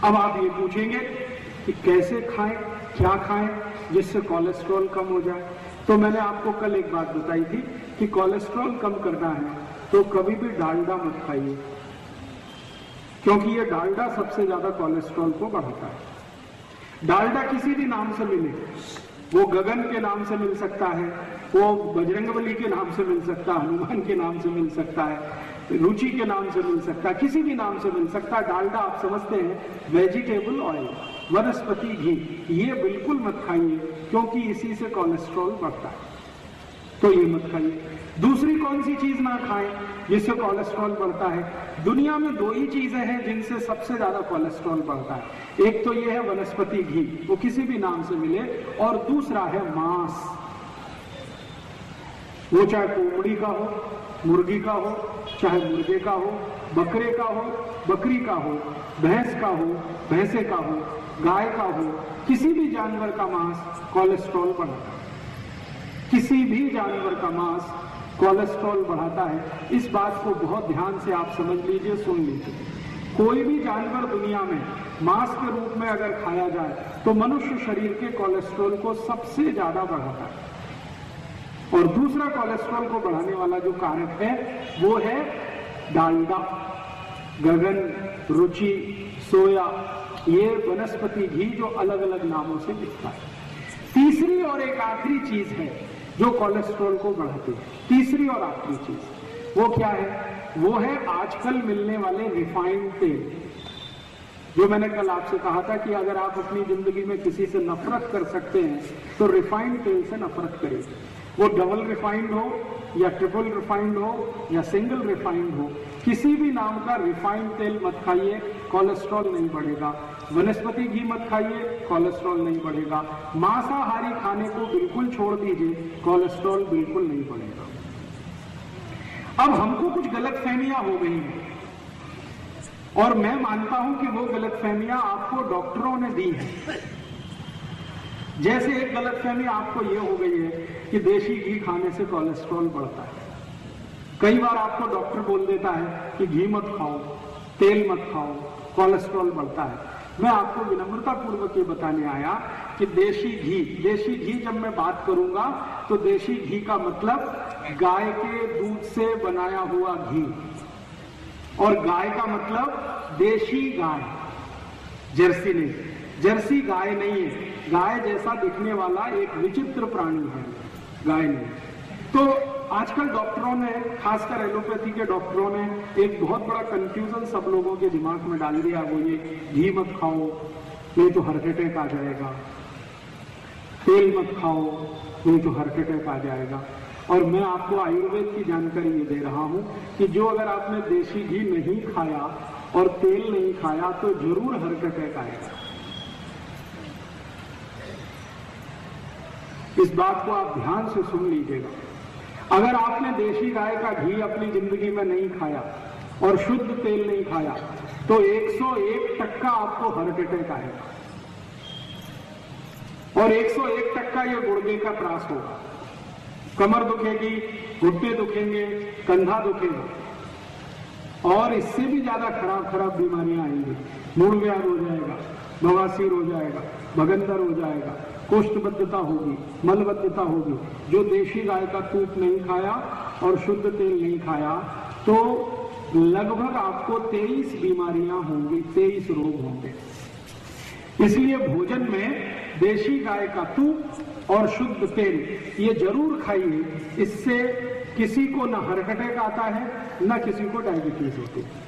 अब आप ये पूछेंगे कि कैसे खाएं, क्या खाएं जिससे कोलेस्ट्रॉल कम हो जाए। तो मैंने आपको कल एक बात बताई थी कि कोलेस्ट्रॉल कम करना है तो कभी भी डालडा मत खाइए, क्योंकि ये डालडा सबसे ज्यादा कोलेस्ट्रॉल को बढ़ाता है। डालडा किसी भी नाम से मिले, वो गगन के नाम से मिल सकता है, वो बजरंगबली के नाम से मिल सकता है, हनुमान के नाम से मिल सकता है, रुचि के नाम से मिल सकता है, किसी भी नाम से मिल सकता है। डालडा आप समझते हैं वेजिटेबल ऑयल, वनस्पति घी, ये बिल्कुल मत खाइए क्योंकि इसी से कोलेस्ट्रॉल बढ़ता है, तो ये मत खाइए। दूसरी कौन सी चीज ना खाएं जिससे कोलेस्ट्रॉल बढ़ता है? दुनिया में दो ही चीजें हैं जिनसे सबसे ज्यादा कोलेस्ट्रॉल बढ़ता है। एक तो ये है वनस्पति घी, वो किसी भी नाम से मिले, और दूसरा है मांस, वो चाहे कोमड़ी का हो, मुर्गी का हो, चाहे मुर्गे का हो, बकरे का हो, बकरी का हो, भैंस का हो, भैंसे का हो, गाय का हो, किसी भी जानवर का मांस कोलेस्ट्रॉल बढ़ाता है। किसी भी जानवर का मांस कोलेस्ट्रॉल बढ़ाता है। इस बात को बहुत ध्यान से आप समझ लीजिए, सुन लीजिए। कोई भी जानवर दुनिया में मांस के रूप में अगर खाया जाए तो मनुष्य शरीर के कोलेस्ट्रॉल को सबसे ज्यादा बढ़ाता है। और दूसरा कोलेस्ट्रॉल को बढ़ाने वाला जो कारक है वो है डालडा, गगन, रुचि, सोया, ये वनस्पति घी जो अलग अलग नामों से दिखता है। तीसरी और एक आखिरी चीज है जो कोलेस्ट्रॉल को बढ़ाती है। तीसरी और आखिरी चीज वो क्या है? वो है आजकल मिलने वाले रिफाइंड तेल। जो मैंने कल आपसे कहा था कि अगर आप अपनी जिंदगी में किसी से नफरत कर सकते हैं तो रिफाइंड तेल से नफरत करिए। वो डबल रिफाइंड हो या ट्रिपल रिफाइंड हो या सिंगल रिफाइंड हो, किसी भी नाम का रिफाइंड तेल मत खाइए, कोलेस्ट्रॉल नहीं बढ़ेगा। वनस्पति घी मत खाइए, कोलेस्ट्रॉल नहीं बढ़ेगा। मांसाहारी खाने को बिल्कुल छोड़ दीजिए, कोलेस्ट्रॉल बिल्कुल नहीं बढ़ेगा। अब हमको कुछ गलतफहमियां हो गई हैं और मैं मानता हूं कि वो गलतफहमियां आपको डॉक्टरों ने दी हैं। जैसे एक गलतफहमी आपको ये हो गई है कि देशी घी खाने से कोलेस्ट्रॉल बढ़ता है। कई बार आपको डॉक्टर बोल देता है कि घी मत खाओ, तेल मत खाओ, कोलेस्ट्रॉल बढ़ता है। मैं आपको विनम्रता पूर्वक ये बताने आया कि देशी घी जब मैं बात करूंगा तो देशी घी का मतलब गाय के दूध से बनाया हुआ घी, और गाय का मतलब देशी गाय, जर्सी नहीं, जर्सी गाय नहीं है। गाय जैसा दिखने वाला एक विचित्र प्राणी है, गाय नहीं। तो आजकल डॉक्टरों ने, खासकर एलोपैथी के डॉक्टरों ने, एक बहुत बड़ा कंफ्यूजन सब लोगों के दिमाग में डाल दिया। वो ये घी मत खाओ नहीं तो हार्ट अटैक आ जाएगा, तेल मत खाओ नहीं तो हार्ट अटैक आ जाएगा। और मैं आपको आयुर्वेद की जानकारी ये दे रहा हूं कि जो अगर आपने देशी घी नहीं खाया और तेल नहीं खाया तो जरूर हार्ट अटैक आएगा। इस बात को आप ध्यान से सुन लीजिएगा। अगर आपने देशी गाय का घी अपनी जिंदगी में नहीं खाया और शुद्ध तेल नहीं खाया तो 101% आपको हार्ट अटैक आएगा, और 101% ये गुर्दे का त्रास होगा। कमर दुखेगी, घुटने दुखेंगे, कंधा दुखेगा, और इससे भी ज्यादा खराब बीमारियां आएंगी। मूलव्याध हो जाएगा, बवासीर हो जाएगा, भगंदर हो जाएगा, कोष्ठबद्धता होगी, मलबद्धता होगी। जो देशी गाय का दूध नहीं खाया और शुद्ध तेल नहीं खाया तो लगभग आपको 23 बीमारियां होंगी, 23 रोग होंगे। इसलिए भोजन में देशी गाय का दूध और शुद्ध तेल ये जरूर खाइए। इससे किसी को न हार्ट अटैक आता है, न किसी को डायबिटीज होती है।